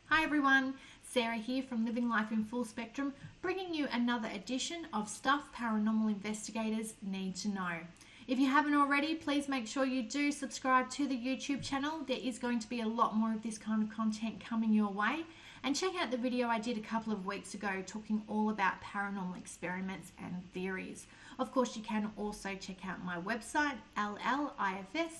Hi everyone, Sarah here from Living Life in Full Spectrum, bringing you another edition of Stuff Paranormal Investigators Need to Know. If you haven't already, please make sure you do subscribe to the YouTube channel. There is going to be a lot more of this kind of content coming your way. And check out the video I did a couple of weeks ago talking all about paranormal experiments and theories. Of course, you can also check out my website, llifs.com.au.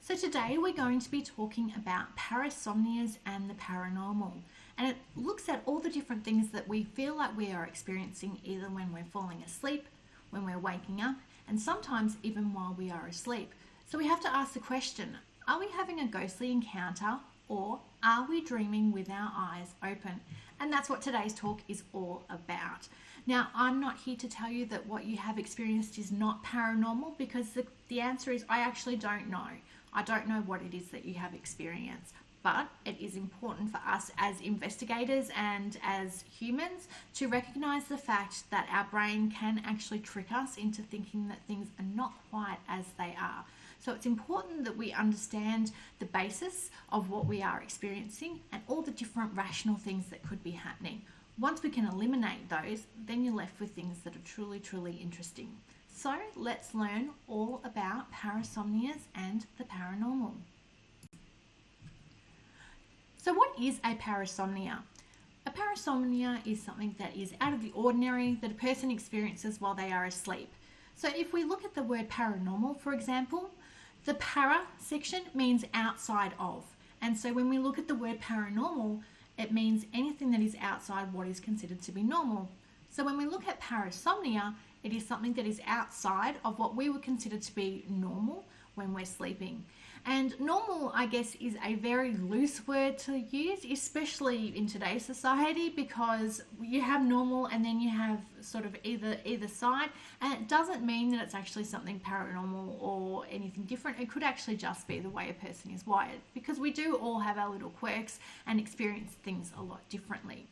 So today we're going to be talking about parasomnias and the paranormal, and it looks at all the different things that we feel like we are experiencing either when we're falling asleep, when we're waking up, and sometimes even while we are asleep. So we have to ask the question, are we having a ghostly encounter or are we dreaming with our eyes open? And that's what today's talk is all about. Now, I'm not here to tell you that what you have experienced is not paranormal, because the answer is I actually don't know. I don't know what it is that you have experienced, but it is important for us as investigators and as humans to recognize the fact that our brain can actually trick us into thinking that things are not quite as they are. So it's important that we understand the basis of what we are experiencing and all the different rational things that could be happening. Once we can eliminate those, then you're left with things that are truly, truly interesting. So let's learn all about parasomnias and the paranormal. So what is a parasomnia? A parasomnia is something that is out of the ordinary that a person experiences while they are asleep. So if we look at the word paranormal, for example, the para section means outside of. And so when we look at the word paranormal, it means anything that is outside what is considered to be normal. So when we look at parasomnia, it is something that is outside of what we would consider to be normal when we're sleeping. And normal, I guess, is a very loose word to use, especially in today's society, because you have normal and then you have sort of either side, and it doesn't mean that it's actually something paranormal or anything different. It could actually just be the way a person is wired, because we do all have our little quirks and experience things a lot differently.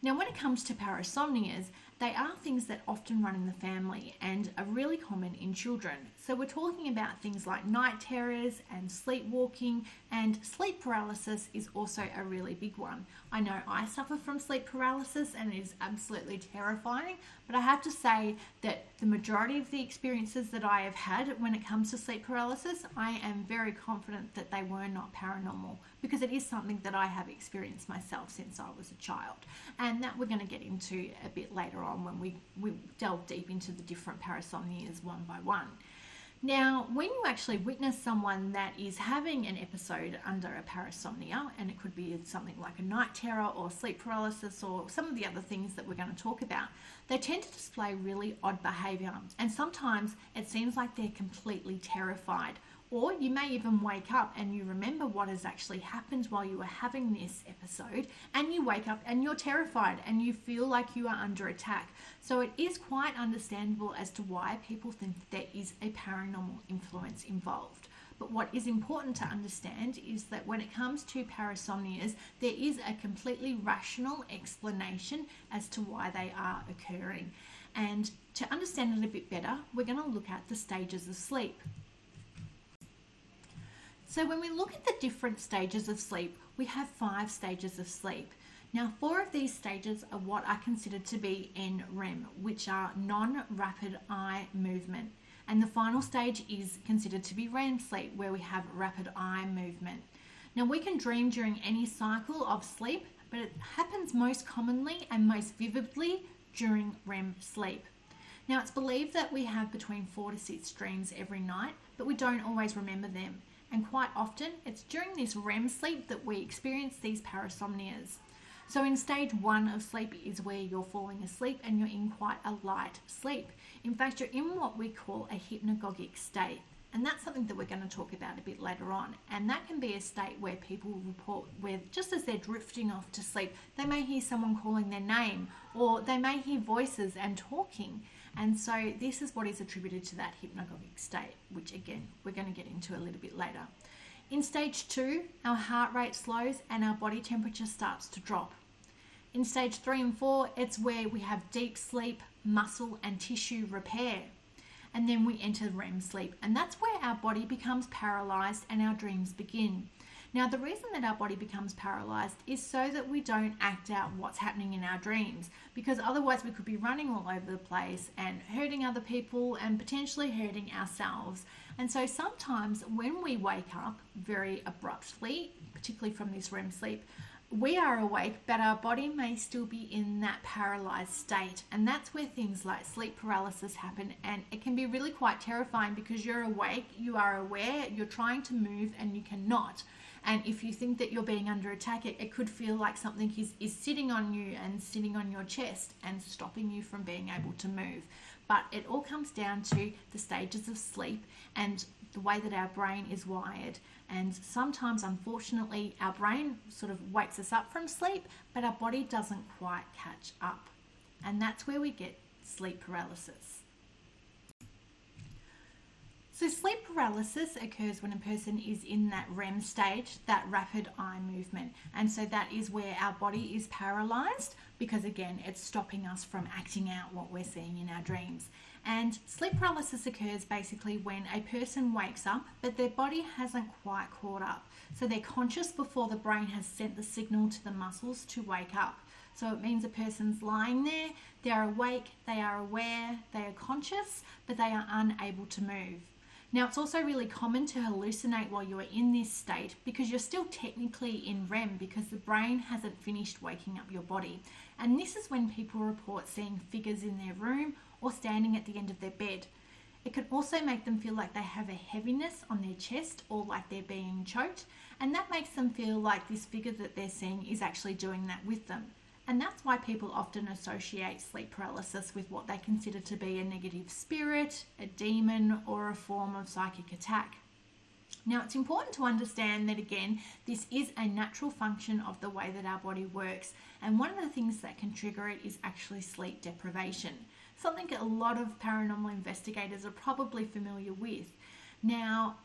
Now, when it comes to parasomnias, they are things that often run in the family and are really common in children. So we're talking about things like night terrors and sleepwalking, and sleep paralysis is also a really big one. I know I suffer from sleep paralysis and it is absolutely terrifying, but I have to say that the majority of the experiences that I have had when it comes to sleep paralysis, I am very confident that they were not paranormal, because it is something that I have experienced myself since I was a child, and that we're going to get into a bit later on when we delve deep into the different parasomnias one by one. Now, when you actually witness someone that is having an episode under a parasomnia, and it could be something like a night terror or sleep paralysis or some of the other things that we're going to talk about, they tend to display really odd behavior, and sometimes it seems like they're completely terrified. Or you may even wake up and you remember what has actually happened while you were having this episode, and you wake up and you're terrified and you feel like you are under attack. So it is quite understandable as to why people think that there is a paranormal influence involved. But what is important to understand is that when it comes to parasomnias, there is a completely rational explanation as to why they are occurring. And to understand it a bit better, we're going to look at the stages of sleep. So when we look at the different stages of sleep, we have 5 stages of sleep. Now, 4 of these stages are what are considered to be NREM, which are non-rapid eye movement. And the final stage is considered to be REM sleep, where we have rapid eye movement. Now, we can dream during any cycle of sleep, but it happens most commonly and most vividly during REM sleep. Now, it's believed that we have between 4 to 6 dreams every night, but we don't always remember them. And quite often, it's during this REM sleep that we experience these parasomnias. So in stage 1 of sleep is where you're falling asleep and you're in quite a light sleep. In fact, you're in what we call a hypnagogic state. And that's something that we're going to talk about a bit later on. And that can be a state where people report where just as they're drifting off to sleep, they may hear someone calling their name, or they may hear voices and talking. And so this is what is attributed to that hypnagogic state, which again, we're going to get into a little bit later. In stage 2, our heart rate slows and our body temperature starts to drop. In stage 3 and 4, it's where we have deep sleep, muscle and tissue repair. and then we enter REM sleep, and that's where our body becomes paralyzed and our dreams begin. Now, the reason that our body becomes paralyzed is so that we don't act out what's happening in our dreams, because otherwise we could be running all over the place and hurting other people and potentially hurting ourselves. And so sometimes when we wake up very abruptly, particularly from this REM sleep, we are awake, but our body may still be in that paralyzed state. And that's where things like sleep paralysis happen. And it can be really quite terrifying because you're awake, you are aware, you're trying to move and you cannot. And if you think that you're being under attack, it could feel like something is sitting on you and sitting on your chest and stopping you from being able to move. But it all comes down to the stages of sleep and the way that our brain is wired. And sometimes, unfortunately, our brain sort of wakes us up from sleep, but our body doesn't quite catch up. And that's where we get sleep paralysis. So sleep paralysis occurs when a person is in that REM stage, that rapid eye movement. And so that is where our body is paralyzed because, again, it's stopping us from acting out what we're seeing in our dreams. And sleep paralysis occurs basically when a person wakes up, but their body hasn't quite caught up. So they're conscious before the brain has sent the signal to the muscles to wake up. So it means a person's lying there, they're awake, they are aware, they are conscious, but they are unable to move. Now, it's also really common to hallucinate while you are in this state because you're still technically in REM because the brain hasn't finished waking up your body. And this is when people report seeing figures in their room or standing at the end of their bed. It can also make them feel like they have a heaviness on their chest or like they're being choked, and that makes them feel like this figure that they're seeing is actually doing that with them. And that's why people often associate sleep paralysis with what they consider to be a negative spirit, a demon, or a form of psychic attack. Now, it's important to understand that, again, this is a natural function of the way that our body works. And one of the things that can trigger it is actually sleep deprivation, something a lot of paranormal investigators are probably familiar with. Now,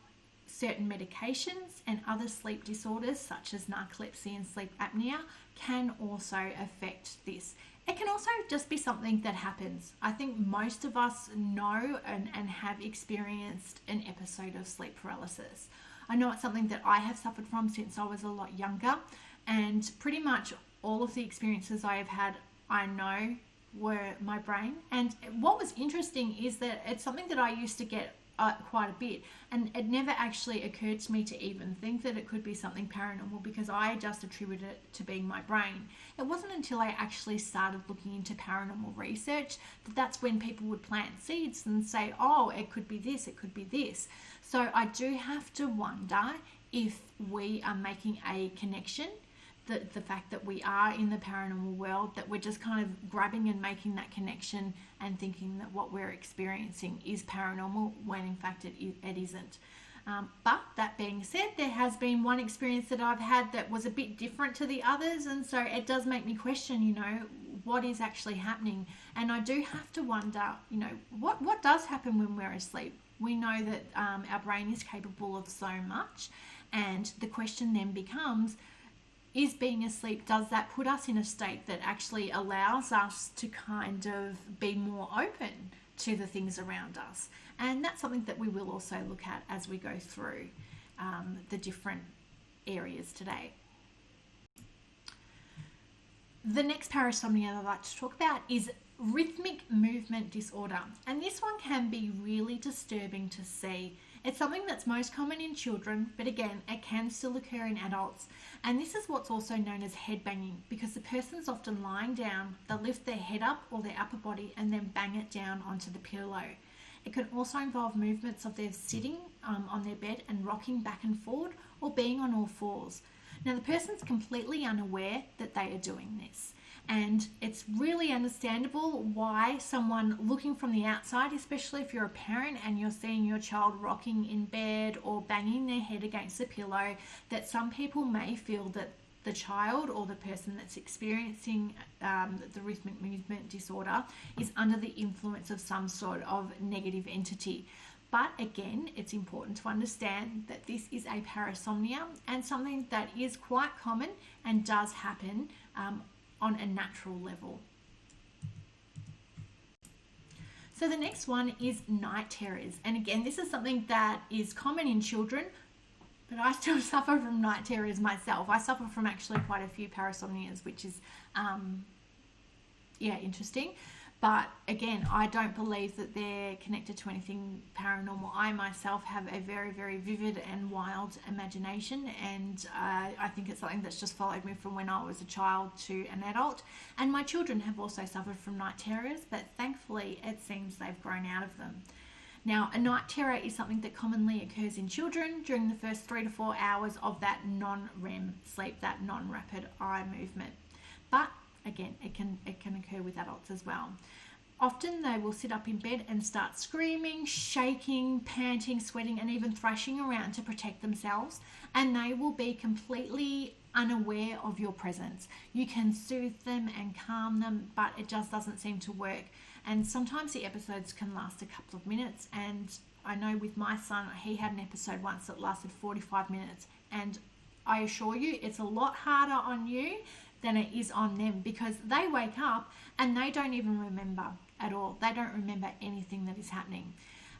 certain medications and other sleep disorders such as narcolepsy and sleep apnea can also affect this. It can also just be something that happens. I think most of us know and have experienced an episode of sleep paralysis. I know it's something that I have suffered from since I was a lot younger, and pretty much all of the experiences I have had, I know, were my brain. And what was interesting is that it's something that I used to get quite a bit, and it never actually occurred to me to even think that it could be something paranormal because I just attributed it to being my brain. It wasn't until I actually started looking into paranormal research that that's when people would plant seeds and say, oh, it could be this, it could be this. So I do have to wonder if we are making a connection, the fact that we are in the paranormal world, that we're just kind of grabbing and making that connection and thinking that what we're experiencing is paranormal when in fact it isn't. But that being said, there has been one experience that I've had that was a bit different to the others, and so it does make me question, what is actually happening. And I do have to wonder, what does happen when we're asleep? We know that our brain is capable of so much, and the question then becomes, is being asleep, does that put us in a state that actually allows us to kind of be more open to the things around us? And that's something that we will also look at as we go through the different areas today. The next parasomnia that I'd like to talk about is rhythmic movement disorder. And this one can be really disturbing to see. It's something that's most common in children, but again, it can still occur in adults. And this is what's also known as head banging, because the person's often lying down, they'll lift their head up or their upper body and then bang it down onto the pillow. It can also involve movements of their sitting on their bed and rocking back and forward or being on all fours. Now, the person's completely unaware that they are doing this. And it's really understandable why someone looking from the outside, especially if you're a parent and you're seeing your child rocking in bed or banging their head against the pillow, that some people may feel that the child or the person that's experiencing the rhythmic movement disorder is under the influence of some sort of negative entity. But again, it's important to understand that this is a parasomnia and something that is quite common and does happen on a natural level. So the next one is night terrors. And again, this is something that is common in children, but I still suffer from night terrors myself. I suffer from actually quite a few parasomnias, which is, interesting. But again, I don't believe that they're connected to anything paranormal. I myself have a very, very vivid and wild imagination, and I think it's something that's just followed me from when I was a child to an adult. And my children have also suffered from night terrors, but thankfully it seems they've grown out of them. Now, a night terror is something that commonly occurs in children during the first 3 to 4 hours of that non-REM sleep, that non-rapid eye movement. But again, it can occur with adults as well. Often they will sit up in bed and start screaming, shaking, panting, sweating, and even thrashing around to protect themselves. And they will be completely unaware of your presence. You can soothe them and calm them, but it just doesn't seem to work. And sometimes the episodes can last a couple of minutes. And I know with my son, he had an episode once that lasted 45 minutes. And I assure you, it's a lot harder on you than it is on them, because they wake up and they don't even remember at all. They don't remember anything that is happening.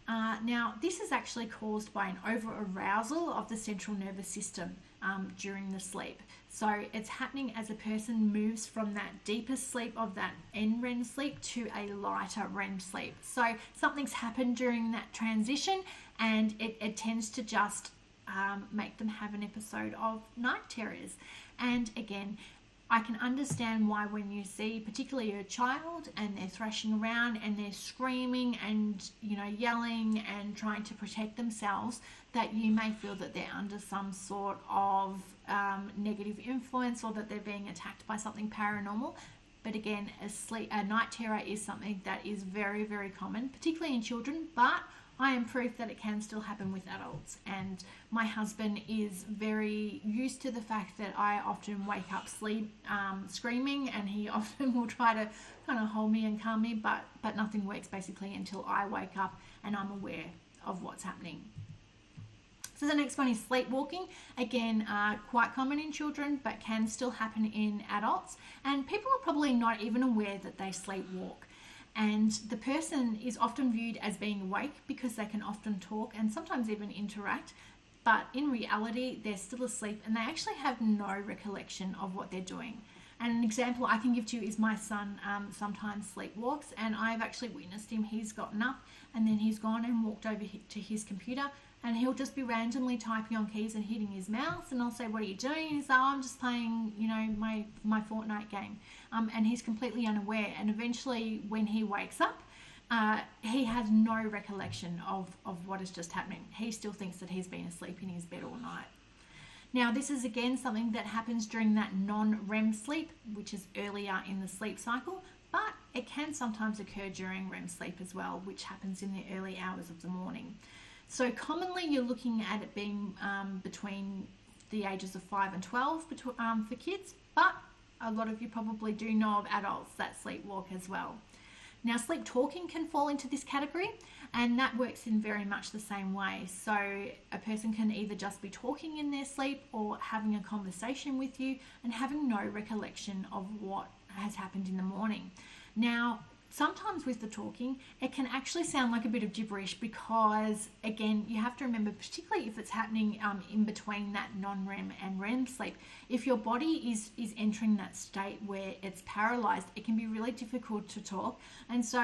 Now, this is actually caused by an over-arousal of the central nervous system during the sleep. So it's happening as a person moves from that deeper sleep of that NREM sleep to a lighter REM sleep. So something's happened during that transition, and it tends to just make them have an episode of night terrors. And again, I can understand why when you see particularly a child and they're thrashing around and they're screaming and, yelling and trying to protect themselves, that you may feel that they're under some sort of negative influence, or that they're being attacked by something paranormal. But again, a night terror is something that is very, very common, particularly in children, but I am proof that it can still happen with adults. And my husband is very used to the fact that I often wake up screaming, and he often will try to kind of hold me and calm me, but nothing works basically until I wake up and I'm aware of what's happening. So the next one is sleepwalking. Again, quite common in children, but can still happen in adults. And people are probably not even aware that they sleepwalk. And the person is often viewed as being awake because they can often talk and sometimes even interact. But in reality, they're still asleep and they actually have no recollection of what they're doing. And an example I can give to you is my son sometimes sleepwalks, and I've actually witnessed him. He's gotten up and then he's gone and walked over to his computer, and he'll just be randomly typing on keys and hitting his mouse, and I'll say, "What are you doing?" And he's like, "Oh, I'm just playing, my Fortnite game." And he's completely unaware. And eventually when he wakes up, he has no recollection of what is just happening. He still thinks that he's been asleep in his bed all night. Now, this is again something that happens during that non-REM sleep, which is earlier in the sleep cycle, but it can sometimes occur during REM sleep as well, which happens in the early hours of the morning. So commonly you're looking at it being between the ages of 5 and 12 for kids, but a lot of you probably do know of adults that sleepwalk as well. Now, sleep talking can fall into this category, and that works in very much the same way. So a person can either just be talking in their sleep or having a conversation with you and having no recollection of what has happened in the morning. Now, sometimes with the talking, it can actually sound like a bit of gibberish because, again, you have to remember, particularly if it's happening in between that non-REM and REM sleep, if your body is entering that state where it's paralyzed, it can be really difficult to talk. And so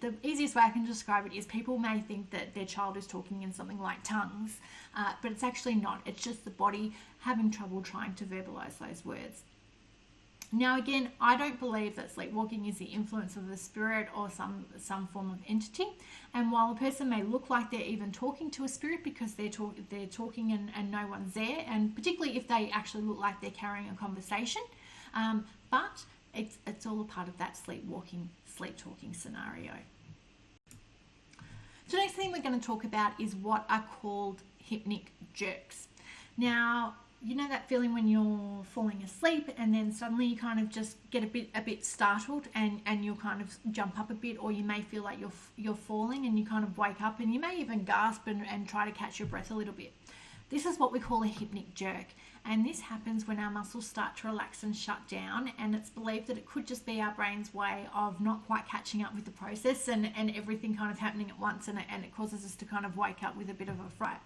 the easiest way I can describe it is people may think that their child is talking in something like tongues, but it's actually not. It's just the body having trouble trying to verbalize those words. Now, again, I don't believe that sleepwalking is the influence of a spirit or some form of entity. And while a person may look like they're even talking to a spirit because they're talking and no one's there, and particularly if they actually look like they're carrying a conversation, but it's all a part of that sleep talking scenario. So the next thing we're going to talk about is what are called hypnic jerks. Now, you know that feeling when you're falling asleep and then suddenly you kind of just get a bit startled and you'll kind of jump up a bit, or you may feel like you're falling and you kind of wake up and you may even gasp and try to catch your breath a little bit. This is what we call a hypnic jerk, and this happens when our muscles start to relax and shut down, and it's believed that it could just be our brain's way of not quite catching up with the process and everything kind of happening at once, and it causes us to kind of wake up with a bit of a fright.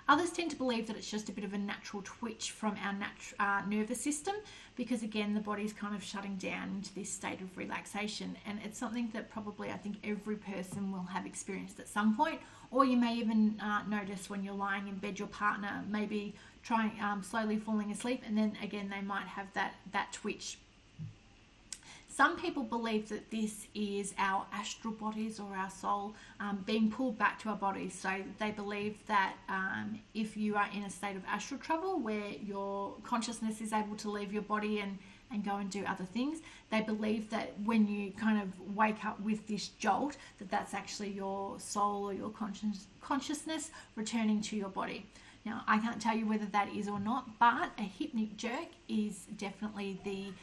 Others tend to believe that it's just a bit of a natural twitch from our nervous system, because again, the body's kind of shutting down into this state of relaxation, and it's something that probably I think every person will have experienced at some point, or you may even notice when you're lying in bed, your partner maybe trying slowly falling asleep, and then again they might have that twitch. Some people believe that this is our astral bodies or our soul being pulled back to our bodies. So they believe that if you are in a state of astral travel where your consciousness is able to leave your body and go and do other things, they believe that when you kind of wake up with this jolt, that's actually your soul or your consciousness returning to your body. Now, I can't tell you whether that is or not, but a hypnic jerk is definitely the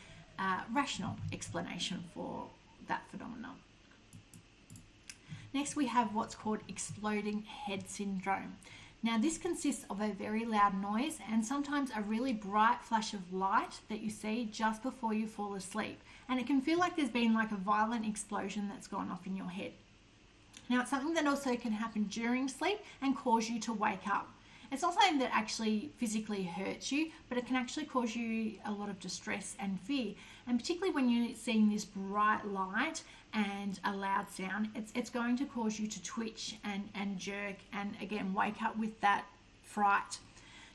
rational explanation for that phenomenon. Next, we have what's called exploding head syndrome. Now, this consists of a very loud noise and sometimes a really bright flash of light that you see just before you fall asleep. And it can feel like there's been like a violent explosion that's gone off in your head. Now, it's something that also can happen during sleep and cause you to wake up. It's not something that actually physically hurts you, but it can actually cause you a lot of distress and fear. And particularly when you're seeing this bright light and a loud sound, it's going to cause you to twitch and jerk and again wake up with that fright.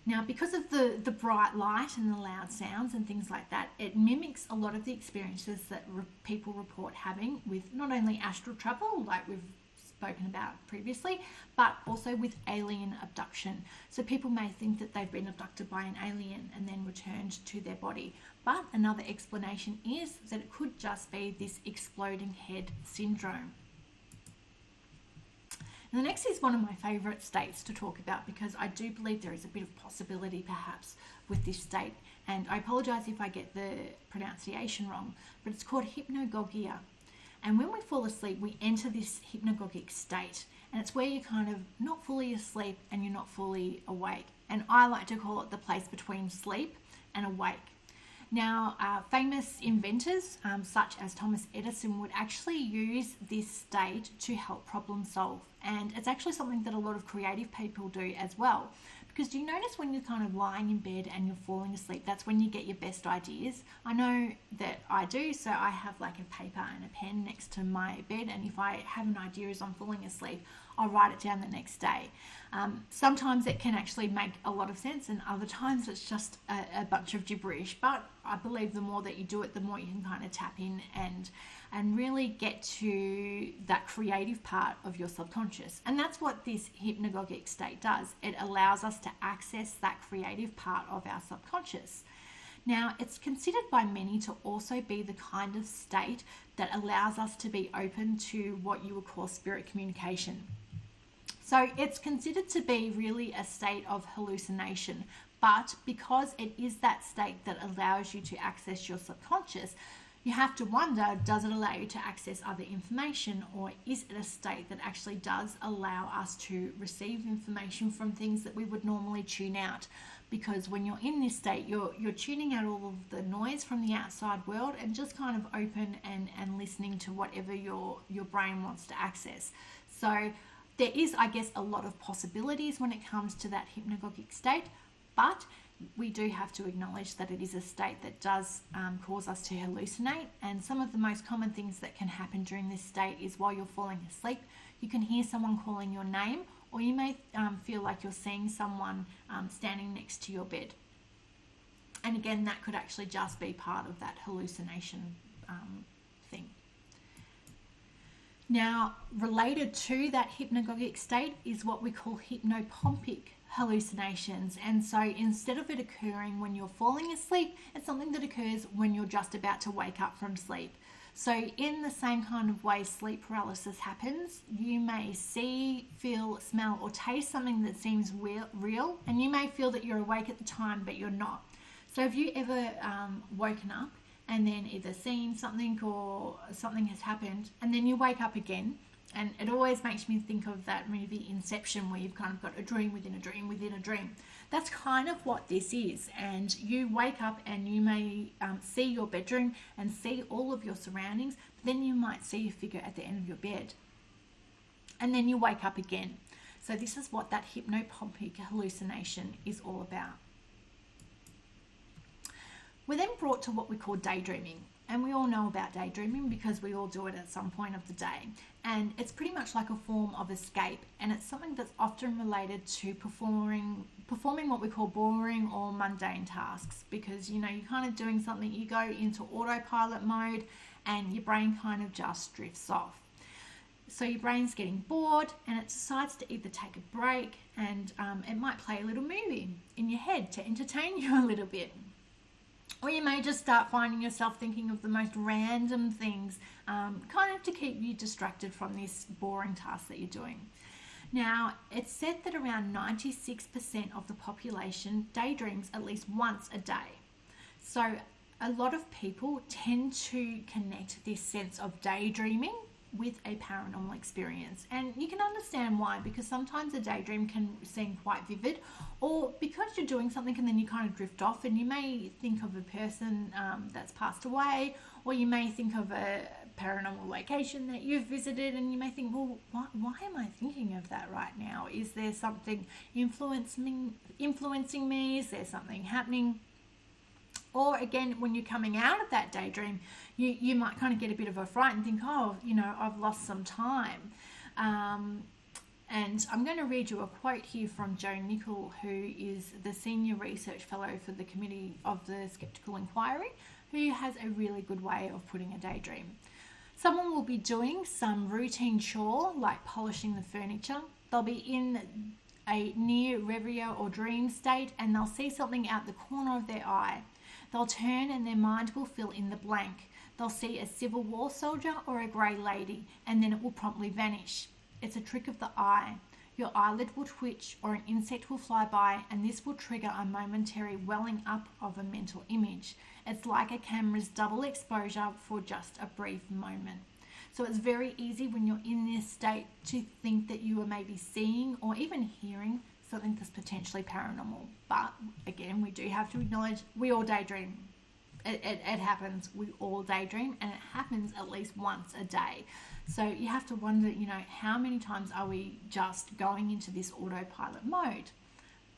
Now, because of the bright light and the loud sounds and things like that, it mimics a lot of the experiences that people report having with not only astral travel, like we've spoken about previously, but also with alien abduction. So people may think that they've been abducted by an alien and then returned to their body. But another explanation is that it could just be this exploding head syndrome. And the next is one of my favourite states to talk about, because I do believe there is a bit of possibility perhaps with this state. And I apologise if I get the pronunciation wrong, but it's called Hypnogogia. And when we fall asleep, we enter this hypnagogic state, and it's where you're kind of not fully asleep and you're not fully awake. And I like to call it the place between sleep and awake. Now, famous inventors such as Thomas Edison would actually use this state to help problem solve. And it's actually something that a lot of creative people do as well. Because do you notice when you're kind of lying in bed and you're falling asleep, that's when you get your best ideas? I know that I do, so I have like a paper and a pen next to my bed, and if I have an idea as I'm falling asleep, I'll write it down the next day. Sometimes it can actually make a lot of sense, and other times it's just a bunch of gibberish. But I believe the more that you do it, the more you can kind of tap in and really get to that creative part of your subconscious. And that's what this hypnagogic state does. It allows us to access that creative part of our subconscious. Now, it's considered by many to also be the kind of state that allows us to be open to what you would call spirit communication. So it's considered to be really a state of hallucination, but because it is that state that allows you to access your subconscious, you have to wonder, does it allow you to access other information, or is it a state that actually does allow us to receive information from things that we would normally tune out? Because when you're in this state, you're tuning out all of the noise from the outside world and just kind of open and listening to whatever your brain wants to access. So there is, I guess, a lot of possibilities when it comes to that hypnagogic state, but we do have to acknowledge that it is a state that does cause us to hallucinate. And some of the most common things that can happen during this state is while you're falling asleep, you can hear someone calling your name, or you may feel like you're seeing someone standing next to your bed. And again, that could actually just be part of that hallucination thing. Now, related to that hypnagogic state is what we call hypnopompic hallucinations. And so instead of it occurring when you're falling asleep, it's something that occurs when you're just about to wake up from sleep. So in the same kind of way sleep paralysis happens, you may see, feel, smell, or taste something that seems real, and you may feel that you're awake at the time, but you're not. So have you ever woken up and then either seen something or something has happened, and then you wake up again And it always makes me think of that movie Inception, where you've kind of got a dream within a dream within a dream. That's kind of what this is. And you wake up and you may see your bedroom and see all of your surroundings, but then you might see a figure at the end of your bed. And then you wake up again. So this is what that hypnopompic hallucination is all about. We're then brought to what we call daydreaming. And we all know about daydreaming because we all do it at some point of the day. And it's pretty much like a form of escape. And it's something that's often related to performing what we call boring or mundane tasks. Because, you know, you're kind of doing something, you go into autopilot mode and your brain kind of just drifts off. So your brain's getting bored and it decides to either take a break and it might play a little movie in your head to entertain you a little bit. Or you may just start finding yourself thinking of the most random things, kind of to keep you distracted from this boring task that you're doing. Now, it's said that around 96% of the population daydreams at least once a day. So a lot of people tend to connect this sense of daydreaming with a paranormal experience, and you can understand why, because sometimes a daydream can seem quite vivid, or because you're doing something and then you kind of drift off and you may think of a person that's passed away, or you may think of a paranormal location that you've visited and you may think, well, why am I thinking of that right now? Is there something influencing me? Is there something happening? Or again, when you're coming out of that daydream, you might kind of get a bit of a fright and think, oh, you know, I've lost some time. And I'm going to read you a quote here from Joe Nickel, who is the Senior Research Fellow for the Committee of the Skeptical Inquiry, who has a really good way of putting a daydream. Someone will be doing some routine chore, like polishing the furniture. They'll be in a near reverie or dream state, and they'll see something out the corner of their eye. They'll turn and their mind will fill in the blank. They'll see a Civil War soldier or a grey lady, and then it will promptly vanish. It's a trick of the eye. Your eyelid will twitch or an insect will fly by, and this will trigger a momentary welling up of a mental image. It's like a camera's double exposure for just a brief moment. So it's very easy when you're in this state to think that you are maybe seeing or even hearing something that's potentially paranormal. But again, we do have to acknowledge we all daydream. It happens. We all daydream, and it happens at least once a day. So you have to wonder, you know, how many times are we just going into this autopilot mode?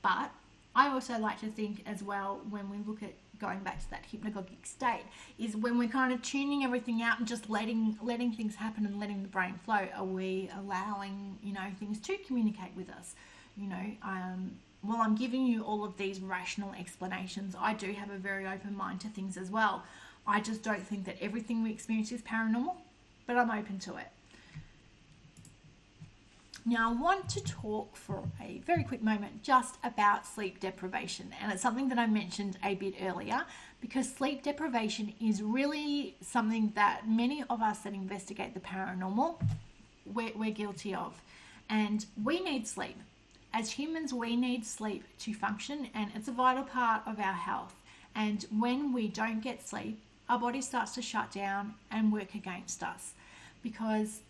But I also like to think as well, when we look at going back to that hypnagogic state, is when we're kind of tuning everything out and just letting things happen and letting the brain flow. Are we allowing, you know, things to communicate with us? You know, while I'm giving you all of these rational explanations, I do have a very open mind to things as well. I just don't think that everything we experience is paranormal, but I'm open to it. Now, I want to talk for a very quick moment just about sleep deprivation, and it's something that I mentioned a bit earlier, because sleep deprivation is really something that many of us that investigate the paranormal, we're guilty of, and we need sleep. As humans, we need sleep to function, and it's a vital part of our health. And when we don't get sleep, our body starts to shut down and work against us. Because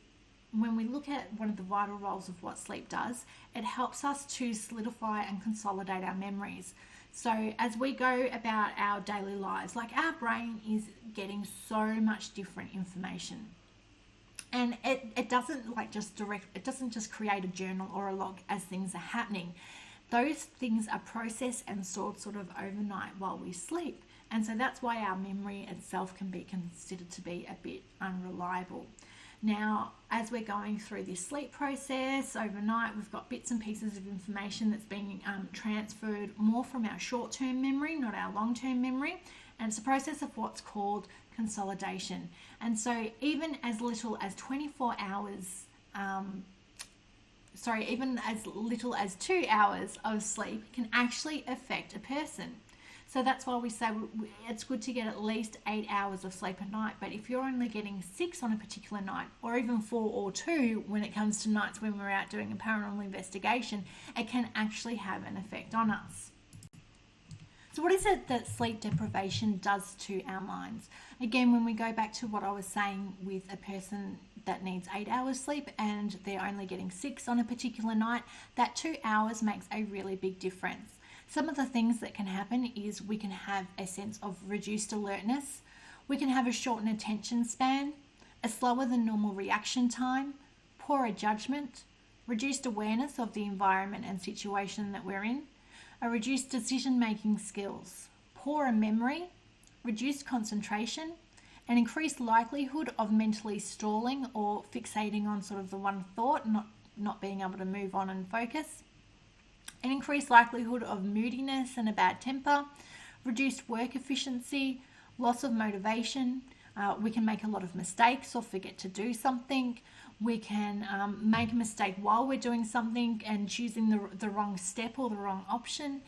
when we look at one of the vital roles of what sleep does, it helps us to solidify and consolidate our memories. So as we go about our daily lives, like our brain is getting so much different information. And it doesn't it doesn't just create a journal or a log as things are happening. Those things are processed and stored sort of overnight while we sleep. And so that's why our memory itself can be considered to be a bit unreliable. Now, as we're going through this sleep process overnight, we've got bits and pieces of information that's being transferred more from our short-term memory, not our long-term memory. And it's a process of what's called consolidation. And so even as little as 24 hours, even as little as 2 hours of sleep can actually affect a person. So that's why we say it's good to get at least 8 hours of sleep a night. But if you're only getting 6 on a particular night, or even 4 or 2 when it comes to nights when we're out doing a paranormal investigation, it can actually have an effect on us. So what is it that sleep deprivation does to our minds? Again, when we go back to what I was saying with a person that needs 8 hours sleep and they're only getting 6 on a particular night, that 2 hours makes a really big difference. Some of the things that can happen is we can have a sense of reduced alertness, we can have a shortened attention span, a slower than normal reaction time, poorer judgment, reduced awareness of the environment and situation that we're in, a reduced decision-making skills, poorer memory, reduced concentration, an increased likelihood of mentally stalling or fixating on sort of the one thought, not being able to move on and focus, an increased likelihood of moodiness and a bad temper, reduced work efficiency, loss of motivation. We can make a lot of mistakes or forget to do something. We can make a mistake while we're doing something and choosing the wrong step or the wrong option.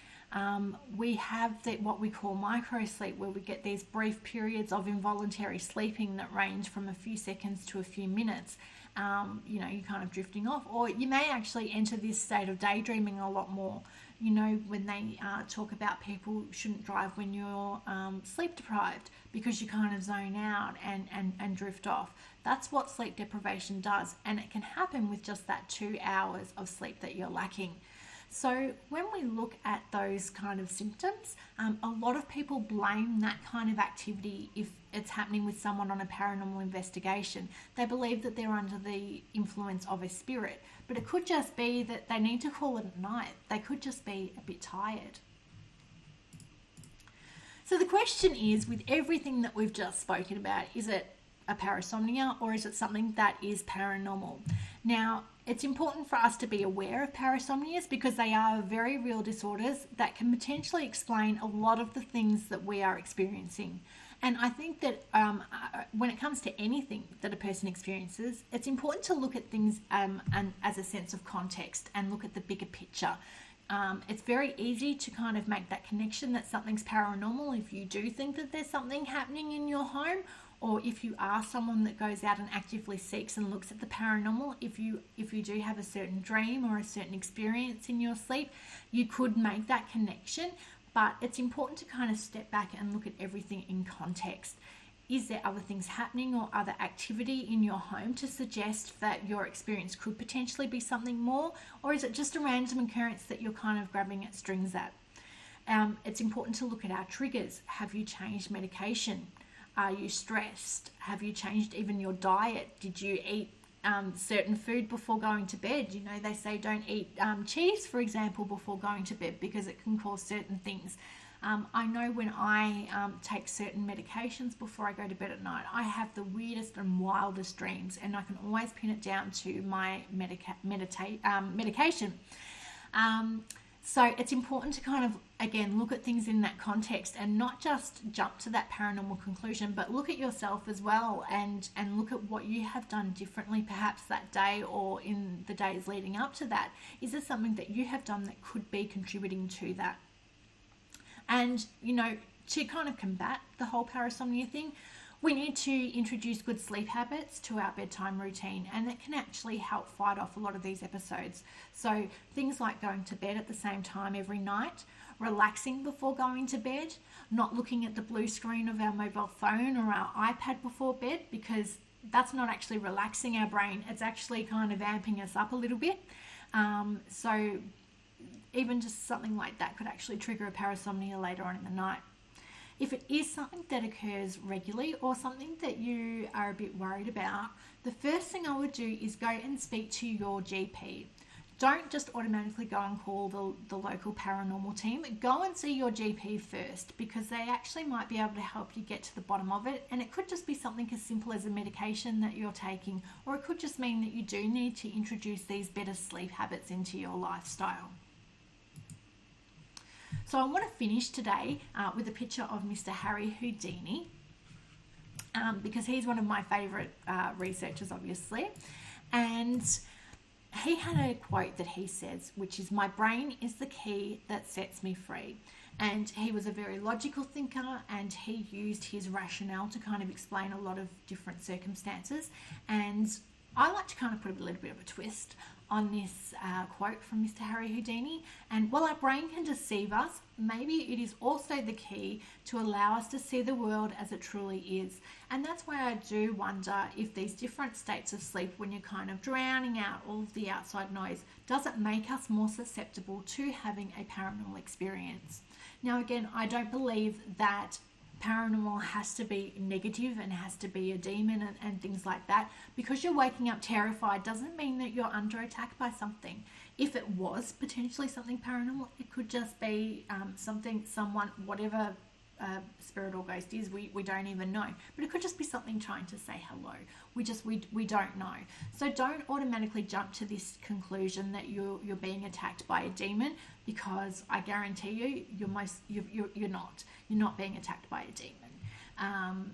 We have what we call micro sleep, where we get these brief periods of involuntary sleeping that range from a few seconds to a few minutes. You're kind of drifting off, or you may actually enter this state of daydreaming a lot more. When they talk about people shouldn't drive when you're sleep deprived, because you kind of zone out and drift off. That's what sleep deprivation does, and it can happen with just that 2 hours of sleep that you're lacking. So when we look at those kind of symptoms, a lot of people blame that kind of activity if it's happening with someone on a paranormal investigation. They believe that they're under the influence of a spirit, but it could just be that they need to call it at night. They could just be a bit tired. So the question is, with everything that we've just spoken about, is it a parasomnia or is it something that is paranormal? Now, it's important for us to be aware of parasomnias because they are very real disorders that can potentially explain a lot of the things that we are experiencing. And I think that when it comes to anything that a person experiences, it's important to look at things and as a sense of context and look at the bigger picture. It's very easy to kind of make that connection that something's paranormal if you do think that there's something happening in your home, or if you are someone that goes out and actively seeks and looks at the paranormal. If you do have a certain dream or a certain experience in your sleep, you could make that connection. But it's important to kind of step back and look at everything in context. Is there other things happening or other activity in your home to suggest that your experience could potentially be something more? Or is it just a random occurrence that you're kind of grabbing at strings at? It's important to look at our triggers. Have you changed medication? Are you stressed? Have you changed even your diet? Did you eat certain food before going to bed? They say don't eat cheese, for example, before going to bed because it can cause certain things. I know when I take certain medications before I go to bed at night, I have the weirdest and wildest dreams, and I can always pin it down to my medication. So it's important to kind of, again, look at things in that context and not just jump to that paranormal conclusion, but look at yourself as well and look at what you have done differently perhaps that day or in the days leading up to that. Is there something that you have done that could be contributing to that? And, to kind of combat the whole parasomnia thing, we need to introduce good sleep habits to our bedtime routine, and that can actually help fight off a lot of these episodes. So things like going to bed at the same time every night, relaxing before going to bed, not looking at the blue screen of our mobile phone or our iPad before bed, because that's not actually relaxing our brain. It's actually kind of amping us up a little bit. So even just something like that could actually trigger a parasomnia later on in the night. If it is something that occurs regularly or something that you are a bit worried about, the first thing I would do is go and speak to your GP. Don't just automatically go and call the local paranormal team. Go and see your GP first, because they actually might be able to help you get to the bottom of it. And it could just be something as simple as a medication that you're taking, or it could just mean that you do need to introduce these better sleep habits into your lifestyle. So I want to finish today with a picture of Mr. Harry Houdini, because he's one of my favourite researchers, obviously. And he had a quote that he says, which is, "My brain is the key that sets me free." And he was a very logical thinker, and he used his rationale to kind of explain a lot of different circumstances. And I like to kind of put a little bit of a twist on this quote from Mr. Harry Houdini. And while our brain can deceive us, maybe it is also the key to allow us to see the world as it truly is. And that's why I do wonder if these different states of sleep, when you're kind of drowning out all of the outside noise, does it make us more susceptible to having a paranormal experience? Now, again, I don't believe that paranormal has to be negative and has to be a demon and things like that. Because you're waking up terrified doesn't mean that you're under attack by something. If it was potentially something paranormal, it could just be someone, whatever spirit or ghost is, we don't even know. But it could just be something trying to say hello. We don't know. So don't automatically jump to this conclusion that you're being attacked by a demon, because I guarantee you you're not being attacked by a demon.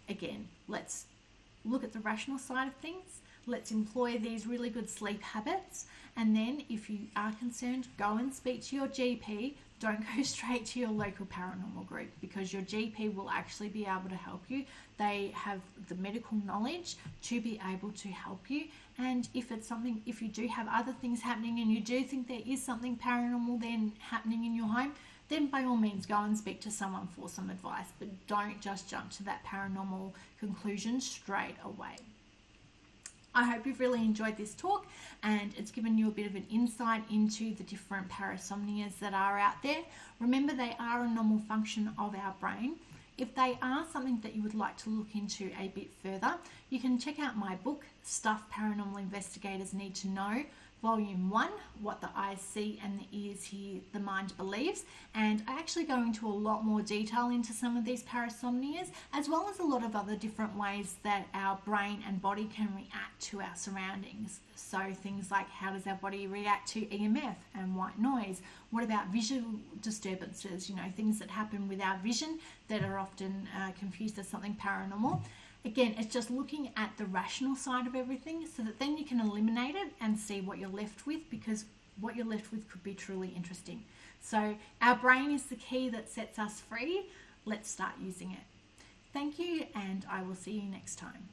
Again, let's look at the rational side of things. Let's employ these really good sleep habits, and then if you are concerned, go and speak to your GP. Don't go straight to your local paranormal group, because your GP will actually be able to help you. They have the medical knowledge to be able to help you. And if you do have other things happening and you do think there is something paranormal then happening in your home, then by all means go and speak to someone for some advice. But don't just jump to that paranormal conclusion straight away. I hope you've really enjoyed this talk, and it's given you a bit of an insight into the different parasomnias that are out there. Remember, they are a normal function of our brain. If they are something that you would like to look into a bit further, you can check out my book, Stuff Paranormal Investigators Need to Know, Volume 1, What the Eyes See and the Ears Hear, the Mind Believes. And I actually go into a lot more detail into some of these parasomnias, as well as a lot of other different ways that our brain and body can react to our surroundings. So things like, how does our body react to EMF and white noise? What about visual disturbances? Things that happen with our vision that are often confused as something paranormal. Again, it's just looking at the rational side of everything, so that then you can eliminate it and see what you're left with, because what you're left with could be truly interesting. So our brain is the key that sets us free. Let's start using it. Thank you, and I will see you next time.